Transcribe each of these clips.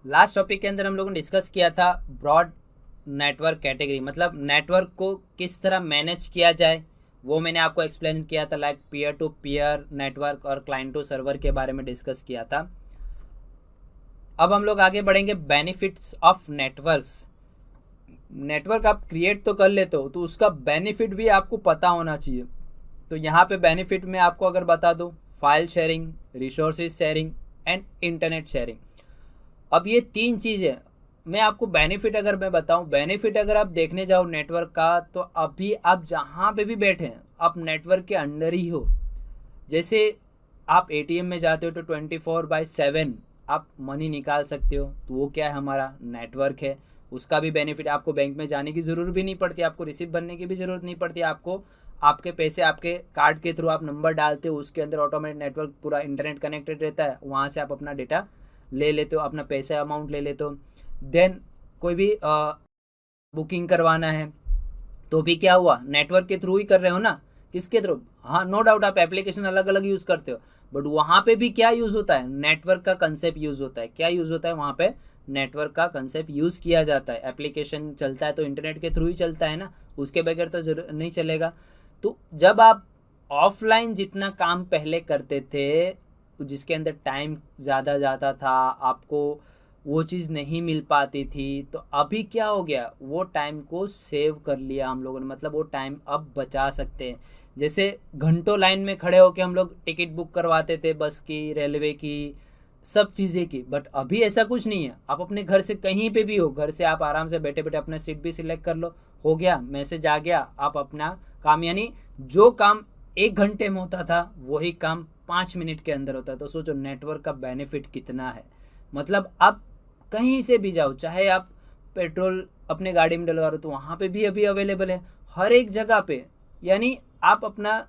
Last topic के अंदर हम लोगों ने डिस्कस किया था ब्रॉड नेटवर्क कैटेगरी, मतलब नेटवर्क को किस तरह मैनेज किया जाए, वो मैंने आपको एक्सप्लेन किया था। Like peer to peer network और क्लाइंट टू सर्वर के बारे में डिस्कस किया था। अब हम लोग आगे बढ़ेंगे बेनिफिट्स ऑफ नेटवर्क्स। नेटवर्क आप क्रिएट तो कर लेते हो तो उसका बेनिफिट भी आपको पता होना चाहिए। तो यहाँ पे बेनिफिट में आपको अगर बता दूँ, file sharing, resources sharing and internet sharing. अब ये तीन चीज़ें मैं आपको बेनिफिट अगर मैं बताऊं, बेनिफिट अगर आप देखने जाओ नेटवर्क का, तो अभी आप जहाँ पे भी बैठे हैं आप नेटवर्क के अंडर ही हो। जैसे आप एटीएम में जाते हो तो 24/7 आप मनी निकाल सकते हो, तो वो क्या है, हमारा नेटवर्क है। उसका भी बेनिफिट, आपको बैंक में जाने की ज़रूरत भी नहीं पड़ती, आपको रिसीव भरने की भी ज़रूरत नहीं पड़ती। आपको आपके पैसे आपके कार्ड के थ्रू आप नंबर डालते हो, उसके अंदर ऑटोमेटिक नेटवर्क पूरा इंटरनेट कनेक्टेड रहता है, वहाँ से आप अपना डेटा ले लेते हो, अपना पैसे अमाउंट ले लेते हो। देन कोई भी बुकिंग करवाना है तो भी क्या हुआ, नेटवर्क के थ्रू ही कर रहे हो ना। किसके थ्रू? हाँ, नो डाउट आप एप्लीकेशन अलग अलग यूज़ करते हो, बट वहाँ पे भी क्या यूज़ होता है, नेटवर्क का कंसेप्ट यूज़ होता है। क्या यूज़ होता है वहाँ पे? नेटवर्क का कंसेप्ट यूज़ किया जाता है। एप्लीकेशन चलता है तो इंटरनेट के थ्रू ही चलता है ना, उसके बगैर तो जरूर नहीं चलेगा। तो जब आप ऑफलाइन जितना काम पहले करते थे, जिसके अंदर टाइम ज़्यादा जाता था, आपको वो चीज़ नहीं मिल पाती थी, तो अभी क्या हो गया, वो टाइम को सेव कर लिया हम लोगों ने, मतलब वो टाइम अब बचा सकते हैं। जैसे घंटों लाइन में खड़े होकर हम लोग टिकट बुक करवाते थे, बस की, रेलवे की, सब चीज़ें की, बट अभी ऐसा कुछ नहीं है। आप अपने घर से कहीं पे भी हो, घर से आप आराम से बैठे बैठे अपना सीट भी सिलेक्ट कर लो, हो गया, मैसेज आ गया, आप अपना काम, यानी जो काम 1 घंटे में होता था वही काम 5 मिनट के अंदर होता है। तो सोचो नेटवर्क का बेनिफिट कितना है। मतलब आप कहीं से भी जाओ, चाहे आप पेट्रोल अपने गाड़ी में डलवा रहे हो तो वहाँ पे भी अभी अवेलेबल है, हर एक जगह पे। यानी आप अपना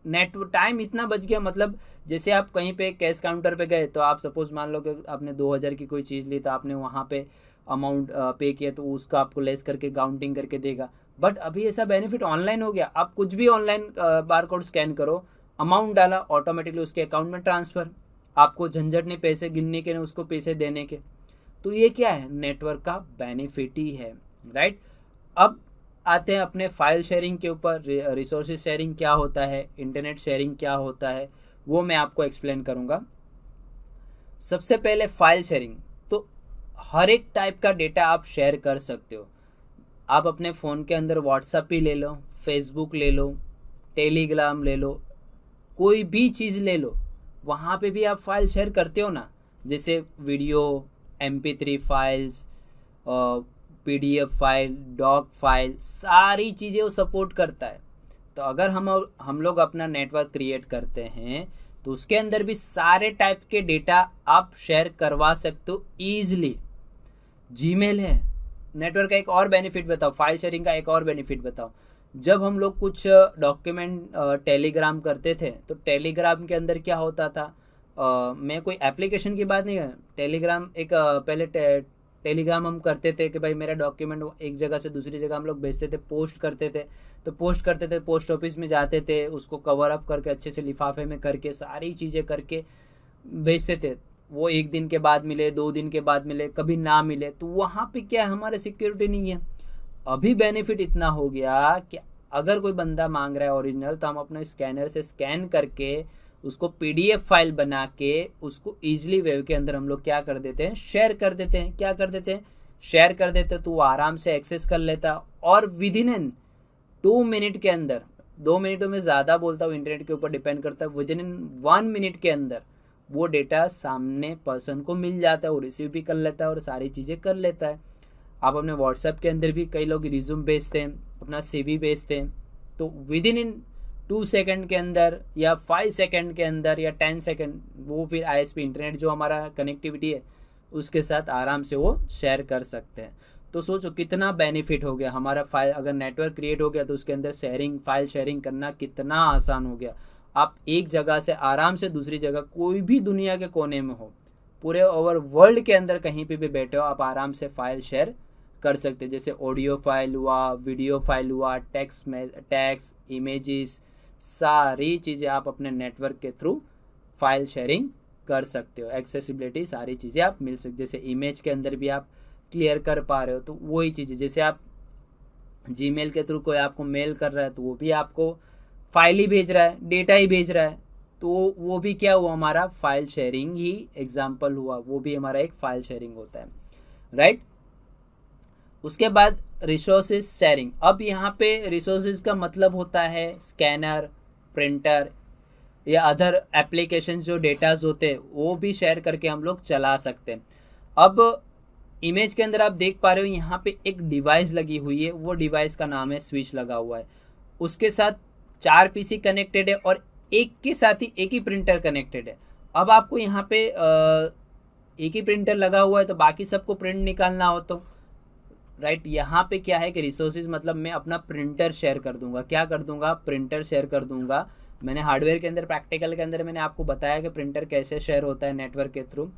नेट टाइम इतना बच गया, मतलब जैसे आप कहीं पे कैश काउंटर पे गए, तो आप सपोज मान लो कि आपने 2000 की कोई चीज़ ली, तो आपने वहाँ पे अमाउंट पे किया, तो उसका आपको लेस करके काउंटिंग करके देगा। बट अभी ऐसा बेनिफिट ऑनलाइन हो गया, आप कुछ भी ऑनलाइन बार कोड स्कैन करो, अमाउंट डाला, ऑटोमेटिकली उसके अकाउंट में ट्रांसफ़र। आपको झंझट नहीं पैसे गिनने के, नहीं उसको पैसे देने के। तो ये क्या है, नेटवर्क का बेनिफिट ही है, राइट। अब आते हैं अपने फाइल शेयरिंग के ऊपर। रिसोर्सेज शेयरिंग क्या होता है, इंटरनेट शेयरिंग क्या होता है, वो मैं आपको एक्सप्लेन करूँगा। सबसे पहले फाइल शेयरिंग, तो हर एक टाइप का डेटा आप शेयर कर सकते हो। आप अपने फ़ोन के अंदर व्हाट्सएप ही ले लो, फेसबुक ले लो, टेलीग्राम ले लो, कोई भी चीज़ ले लो, वहाँ पे भी आप फाइल शेयर करते हो ना। जैसे video, MP3 files, PDF file, doc file, सारी चीज़ें वो सपोर्ट करता है। तो अगर हम लोग अपना नेटवर्क क्रिएट करते हैं तो उसके अंदर भी सारे टाइप के डेटा आप शेयर करवा सकते हो ईजिली। जीमेल है। नेटवर्क का एक और बेनिफिट बताओ, फाइल शेयरिंग का एक और बेनिफिट बताओ। जब हम लोग कुछ डॉक्यूमेंट टेलीग्राम करते थे, तो टेलीग्राम के अंदर क्या होता था, मैं कोई एप्लीकेशन की बात नहीं कर, टेलीग्राम एक पहले टेलीग्राम हम करते थे कि भाई मेरा डॉक्यूमेंट एक जगह से दूसरी जगह हम लोग भेजते थे, पोस्ट करते थे। तो पोस्ट करते थे, पोस्ट ऑफिस में जाते थे, उसको कवर अप करके अच्छे से लिफाफे में करके सारी चीज़ें करके भेजते थे। वो 1 दिन के बाद मिले, 2 दिन के बाद मिले, कभी ना मिले, तो वहाँ पे क्या है, हमारे सिक्योरिटी नहीं है। अभी बेनिफिट इतना हो गया कि अगर कोई बंदा मांग रहा है ओरिजिनल, तो हम अपने स्कैनर से स्कैन करके उसको PDF फाइल बना के उसको ईजिली वेब के अंदर हम लोग क्या कर देते हैं, शेयर कर देते हैं। क्या कर देते हैं, शेयर कर देते हैं, तो वो आराम से एक्सेस कर लेता। और विद इन 2 मिनट के अंदर, 2 मिनटों में ज़्यादा बोलता हूँ, इंटरनेट के ऊपर डिपेंड करता है, विद इन 1 मिनट के अंदर वो डेटा सामने पर्सन को मिल जाता है, वो रिसीव भी कर लेता है और सारी चीज़ें कर लेता है। आप अपने व्हाट्सएप के अंदर भी कई लोग रिज्यूम भेजते हैं, अपना CV भेजते हैं, तो विद इन 2 सेकंड के अंदर या 5 सेकंड के अंदर या 10 सेकंड, वो फिर ISP इंटरनेट जो हमारा कनेक्टिविटी है उसके साथ आराम से वो शेयर कर सकते हैं। तो सोचो कितना बेनिफिट हो गया हमारा। फाइल अगर नेटवर्क क्रिएट हो गया तो उसके अंदर शेयरिंग, फाइल शेयरिंग करना कितना आसान हो गया। आप एक जगह से आराम से दूसरी जगह, कोई भी दुनिया के कोने में हो, पूरे ओवर वर्ल्ड के अंदर कहीं पे भी बैठे हो, आप आराम से फाइल शेयर कर सकते हैं। जैसे ऑडियो फाइल हुआ, वीडियो फाइल हुआ, टेक्स्ट इमेजेस, सारी चीज़ें आप अपने नेटवर्क के थ्रू फाइल शेयरिंग कर सकते हो। एक्सेसिबिलिटी सारी चीज़ें आप मिल सकते, जैसे इमेज के अंदर भी आप क्लियर कर पा रहे हो, तो वही चीज़ें जैसे आप जीमेल के थ्रू कोई आपको मेल कर रहा है तो वो भी आपको फाइल ही भेज रहा है, डेटा ही भेज रहा है, तो वो भी क्या हुआ, हमारा फाइल शेयरिंग ही एग्जाम्पल हुआ, वो भी हमारा एक फाइल शेयरिंग होता है, राइट। उसके बाद रिसोर्सेज शेयरिंग। अब यहाँ पे रिसोर्सेज का मतलब होता है स्कैनर, प्रिंटर या अदर एप्लीकेशन जो डेटाज होते हैं वो भी शेयर करके हम लोग चला सकते हैं। अब इमेज के अंदर आप देख पा रहे हो यहाँ पे एक डिवाइस लगी हुई है, वो डिवाइस का नाम है स्विच लगा हुआ है, उसके साथ 4 पीसी कनेक्टेड है और एक के साथ ही एक ही प्रिंटर कनेक्टेड है। अब आपको यहाँ पे एक ही प्रिंटर लगा हुआ है तो बाकी सबको प्रिंट निकालना हो तो राइट, यहाँ पे क्या है कि रिसोर्सेज मतलब मैं अपना प्रिंटर शेयर कर दूंगा, क्या कर दूंगा, प्रिंटर शेयर कर दूंगा। मैंने हार्डवेयर के अंदर, प्रैक्टिकल के अंदर मैंने आपको बताया कि प्रिंटर कैसे शेयर होता है नेटवर्क के थ्रू।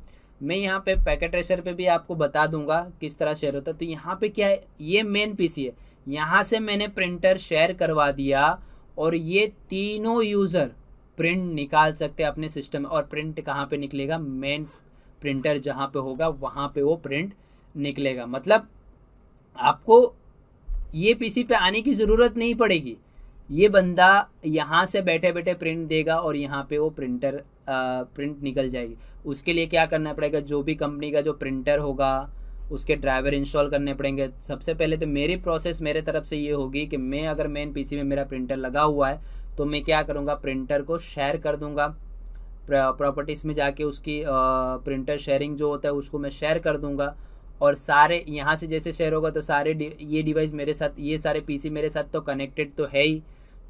मैं यहाँ पे पैकेट ट्रेसर पे भी आपको बता दूंगा किस तरह शेयर होता है। तो यहाँ पे क्या है, ये मेन पीसी है, यहाँ से मैंने प्रिंटर शेयर करवा दिया और ये तीनों यूज़र प्रिंट निकाल सकते हैं अपने सिस्टम में। और प्रिंट कहाँ पे निकलेगा, मेन प्रिंटर जहाँ पे होगा वहाँ पे वो प्रिंट निकलेगा। मतलब आपको ये पीसी पे आने की ज़रूरत नहीं पड़ेगी, ये बंदा यहाँ से बैठे बैठे प्रिंट देगा और यहाँ पे वो प्रिंट निकल जाएगी। उसके लिए क्या करना पड़ेगा, जो भी कंपनी का जो प्रिंटर होगा उसके ड्राइवर इंस्टॉल करने पड़ेंगे। सबसे पहले तो मेरी प्रोसेस मेरे तरफ से ये होगी कि मैं अगर मेन पीसी में मेरा प्रिंटर लगा हुआ है तो मैं क्या करूँगा, प्रिंटर को शेयर कर दूँगा, प्रॉपर्टीज़ में जाके उसकी प्रिंटर शेयरिंग जो होता है उसको मैं शेयर कर दूँगा। और सारे यहाँ से जैसे शेयर होगा तो सारे ये डिवाइस मेरे साथ, ये सारे पीसी मेरे साथ तो कनेक्टेड तो है ही,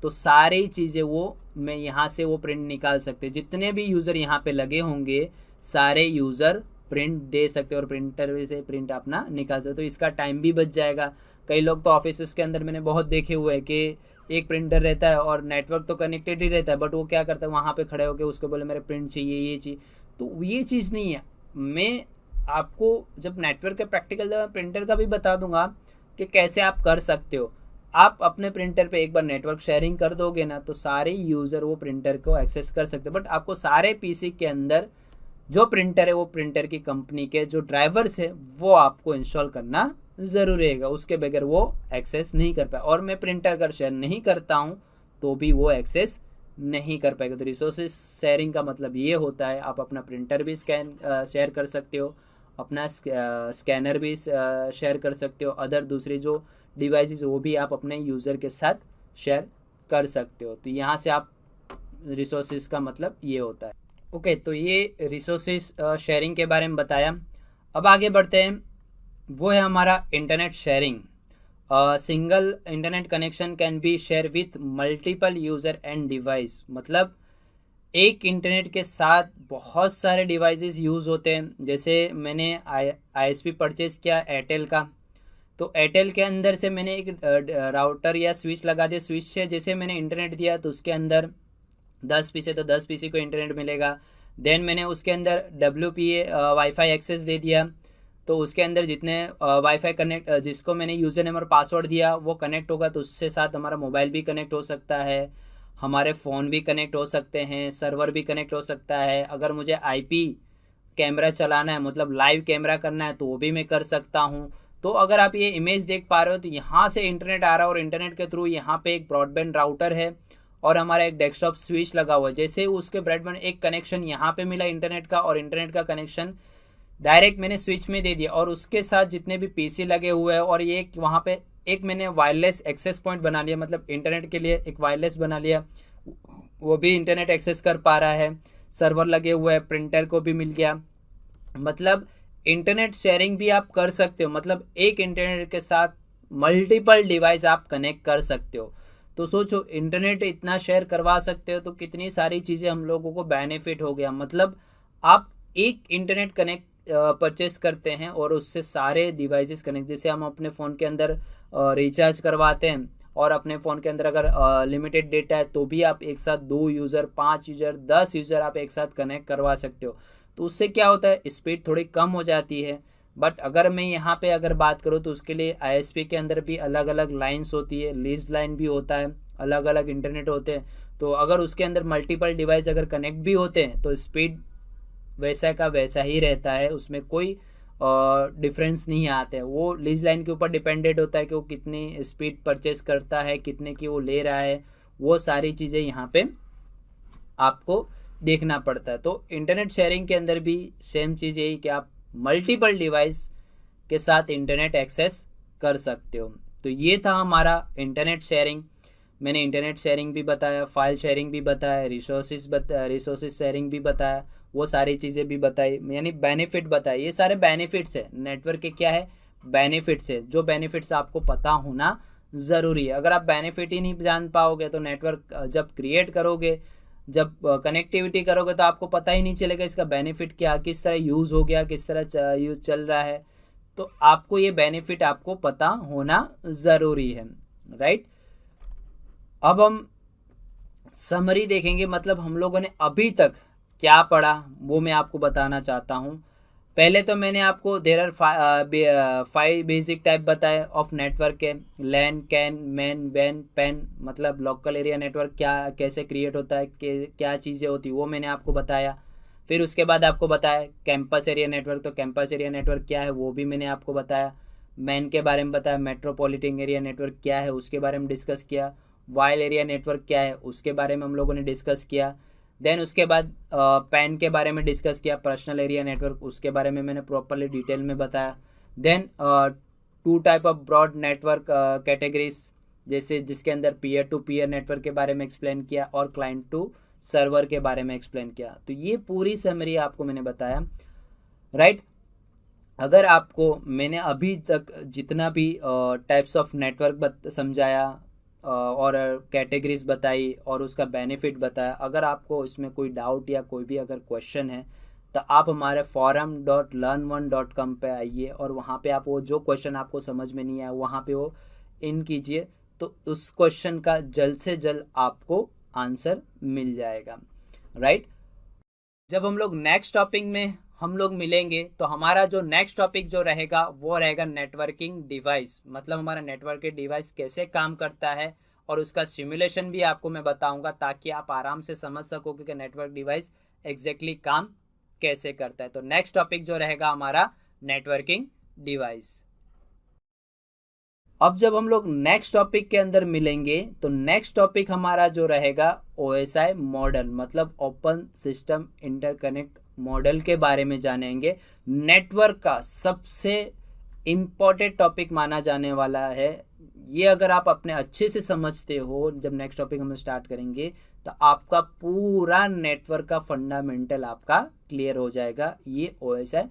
तो सारी चीज़ें वो मैं यहाँ से वो प्रिंट निकाल सकते। जितने भी यूज़र यहाँ पे लगे होंगे सारे यूज़र प्रिंट दे सकते और प्रिंटर से प्रिंट अपना निकाल सकते। तो इसका टाइम भी बच जाएगा। कई लोग तो ऑफिस के अंदर मैंने बहुत देखे हुए हैं कि एक प्रिंटर रहता है और नेटवर्क तो कनेक्टेड ही रहता है, बट वो क्या करता है वहाँ पे खड़े होकर उसको बोले मेरे प्रिंट चाहिए, ये चाहिए, तो ये चीज़ नहीं है। मैं आपको जब नेटवर्क के प्रैक्टिकल प्रिंटर का भी बता दूंगा कि कैसे आप कर सकते हो। आप अपने प्रिंटर पे एक बार नेटवर्क शेयरिंग कर दोगे ना तो सारे यूज़र वो प्रिंटर को एक्सेस कर सकते हैं। बट आपको सारे पीसी के अंदर जो प्रिंटर है वो प्रिंटर की कंपनी के जो ड्राइवर्स है वो आपको इंस्टॉल करना ज़रूरी रहेगा, उसके बगैर वो एक्सेस नहीं कर पाए। और मैं प्रिंटर अगर शेयर नहीं करता हूँ तो भी वो एक्सेस नहीं कर पाएगा। तो रिसोर्सेज शेयरिंग का मतलब ये होता है आप अपना प्रिंटर भी शेयर कर सकते हो, अपना स्कैनर भी शेयर कर सकते हो, अदर दूसरी जो डिवाइसेस वो भी आप अपने यूज़र के साथ शेयर कर सकते हो। तो यहाँ से आप रिसोर्सेज का मतलब ये होता है। ओके, तो ये रिसोर्सेज शेयरिंग के बारे में बताया। अब आगे बढ़ते हैं, वो है हमारा internet sharing. Single internet connection can be share with multiple user and device. मतलब एक इंटरनेट के साथ बहुत सारे डिवाइसेस यूज़ होते हैं। जैसे मैंने आईएसपी परचेज़ किया एयरटेल का, तो एयरटेल के अंदर से मैंने एक राउटर या स्विच लगा दिया, स्विच से जैसे मैंने इंटरनेट दिया तो उसके अंदर 10 पीसी तो 10 पीसी को इंटरनेट मिलेगा। देन मैंने उसके अंदर WPA वाईफाई एक्सेस दे दिया, तो उसके अंदर जितने वाईफाई कनेक्ट जिसको मैंने यूज़र नेम और पासवर्ड दिया वो कनेक्ट होगा, तो उससे साथ हमारा मोबाइल भी कनेक्ट हो सकता है, हमारे फ़ोन भी कनेक्ट हो सकते हैं, सर्वर भी कनेक्ट हो सकता है। अगर मुझे आईपी कैमरा चलाना है मतलब लाइव कैमरा करना है तो वो भी मैं कर सकता हूँ। तो अगर आप ये इमेज देख पा रहे हो तो यहाँ से इंटरनेट आ रहा है और इंटरनेट के थ्रू यहाँ पे एक ब्रॉडबैंड राउटर है और हमारा एक डेस्कटॉप स्विच लगा हुआ है। जैसे उसके ब्रॉडबैंड एक कनेक्शन यहाँ पे मिला इंटरनेट का और इंटरनेट का कनेक्शन डायरेक्ट मैंने स्विच में दे दिया, और उसके साथ जितने भी पीसी लगे हुए हैं और ये वहाँ पे एक मैंने वायरलेस एक्सेस पॉइंट बना लिया, मतलब इंटरनेट के लिए एक वायरलेस बना लिया, वो भी इंटरनेट एक्सेस कर पा रहा है। सर्वर लगे हुए हैं, प्रिंटर को भी मिल गया। मतलब इंटरनेट शेयरिंग भी आप कर सकते हो, मतलब एक इंटरनेट के साथ मल्टीपल डिवाइस आप कनेक्ट कर सकते हो। तो सोचो इंटरनेट इतना शेयर करवा सकते हो तो कितनी सारी चीज़ें हम लोगों को बेनिफिट हो गया। मतलब आप एक इंटरनेट कनेक्ट परचेस करते हैं और उससे सारे डिवाइसेस कनेक्ट, जैसे हम अपने फ़ोन के अंदर रिचार्ज करवाते हैं और अपने फ़ोन के अंदर अगर लिमिटेड डेटा है तो भी आप एक साथ 2 यूज़र, 5 यूज़र, 10 यूज़र आप एक साथ कनेक्ट करवा सकते हो। तो उससे क्या होता है, स्पीड थोड़ी कम हो जाती है। बट अगर मैं यहाँ पे अगर बात करूँ तो उसके लिए आईएसपी के अंदर भी अलग अलग लाइन्स होती है, लीज लाइन भी होता है, अलग अलग इंटरनेट होते हैं। तो अगर उसके अंदर मल्टीपल डिवाइस अगर कनेक्ट भी होते हैं तो स्पीड वैसा का वैसा ही रहता है, उसमें कोई डिफरेंस नहीं आते हैं। वो लीज लाइन के ऊपर डिपेंडेंट होता है कि वो कितनी स्पीड परचेस करता है, कितने की वो ले रहा है, वो सारी चीज़ें यहाँ पे आपको देखना पड़ता है। तो इंटरनेट शेयरिंग के अंदर भी सेम चीज़ यही कि आप मल्टीपल डिवाइस के साथ इंटरनेट एक्सेस कर सकते हो। तो ये था हमारा इंटरनेट शेयरिंग। मैंने इंटरनेट शेयरिंग भी बताया, फाइल शेयरिंग भी बताया, रिसोर्सेज शेयरिंग भी बताया, वो सारी चीज़ें भी बताई, यानी बेनिफिट बताए। ये सारे बेनिफिट्स है नेटवर्क के, क्या है, बेनिफिट्स है। जो बेनिफिट्स आपको पता होना ज़रूरी है। अगर आप बेनिफिट ही नहीं जान पाओगे तो नेटवर्क जब क्रिएट करोगे, जब कनेक्टिविटी करोगे, तो आपको पता ही नहीं चलेगा इसका बेनिफिट क्या, किस तरह यूज़ हो गया, किस तरह यूज़ चल रहा है। तो आपको ये बेनिफिट आपको पता होना ज़रूरी है, राइट। अब हम समरी देखेंगे, मतलब हम लोगों ने अभी तक क्या पढ़ा वो मैं आपको बताना चाहता हूँ। पहले तो मैंने आपको देर आर 5 बेसिक टाइप बताए ऑफ नेटवर्क के, लैन, कैन, मैन, वैन, पेन, मतलब लोकल एरिया नेटवर्क क्या कैसे क्रिएट होता है, क्या चीज़ें होती, वो मैंने आपको बताया। फिर उसके बाद आपको बताया कैंपस एरिया नेटवर्क, तो कैंपस एरिया नेटवर्क क्या है वो भी मैंने आपको बताया। मैन के बारे में बताया, मेट्रोपॉलिटन एरिया नेटवर्क क्या है उसके बारे में डिस्कस किया। वाइल एरिया नेटवर्क क्या है उसके बारे में हम लोगों ने डिस्कस किया। देन उसके बाद पैन के बारे में डिस्कस किया, पर्सनल एरिया नेटवर्क, उसके बारे में मैंने प्रॉपरली डिटेल में बताया। Then 2 type of broad network categories, जैसे जिसके अंदर पीयर टू पीयर नेटवर्क के बारे में एक्सप्लेन किया और क्लाइंट टू सर्वर के बारे में एक्सप्लेन किया। तो ये पूरी समरी आपको मैंने बताया, राइट। अगर आपको मैंने अभी तक जितना भी टाइप्स ऑफ नेटवर्क समझाया और कैटेगरीज बताई और उसका बेनिफिट बताया, अगर आपको इसमें कोई डाउट या कोई भी अगर क्वेश्चन है तो आप हमारे forum.learn1.com पे आइए और वहाँ पे आप वो जो क्वेश्चन आपको समझ में नहीं आया वहाँ पे वो इन कीजिए, तो उस क्वेश्चन का जल्द से जल्द आपको आंसर मिल जाएगा, राइट। जब हम लोग नेक्स्ट टॉपिक में हम लोग मिलेंगे तो हमारा जो नेक्स्ट टॉपिक जो रहेगा वो रहेगा नेटवर्किंग डिवाइस, मतलब हमारा नेटवर्क के डिवाइस कैसे काम करता है और उसका सिमुलेशन भी आपको मैं बताऊंगा, ताकि आप आराम से समझ सको कि नेटवर्क डिवाइस एग्जैक्टली काम कैसे करता है। तो नेक्स्ट टॉपिक जो रहेगा हमारा नेटवर्किंग डिवाइस। अब जब हम लोग नेक्स्ट टॉपिक के अंदर मिलेंगे तो नेक्स्ट टॉपिक हमारा जो रहेगा OSI मॉडल, मतलब ओपन सिस्टम इंटरकनेक्ट मॉडल के बारे में जानेंगे। नेटवर्क का सबसे इम्पोर्टेंट टॉपिक माना जाने वाला है ये। अगर आप अपने अच्छे से समझते हो, जब नेक्स्ट टॉपिक हम स्टार्ट करेंगे तो आपका पूरा नेटवर्क का फंडामेंटल आपका क्लियर हो जाएगा ये OSI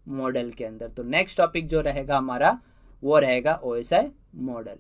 मॉडल के अंदर। तो नेक्स्ट टॉपिक जो रहेगा हमारा वो रहेगा OSI मॉडल।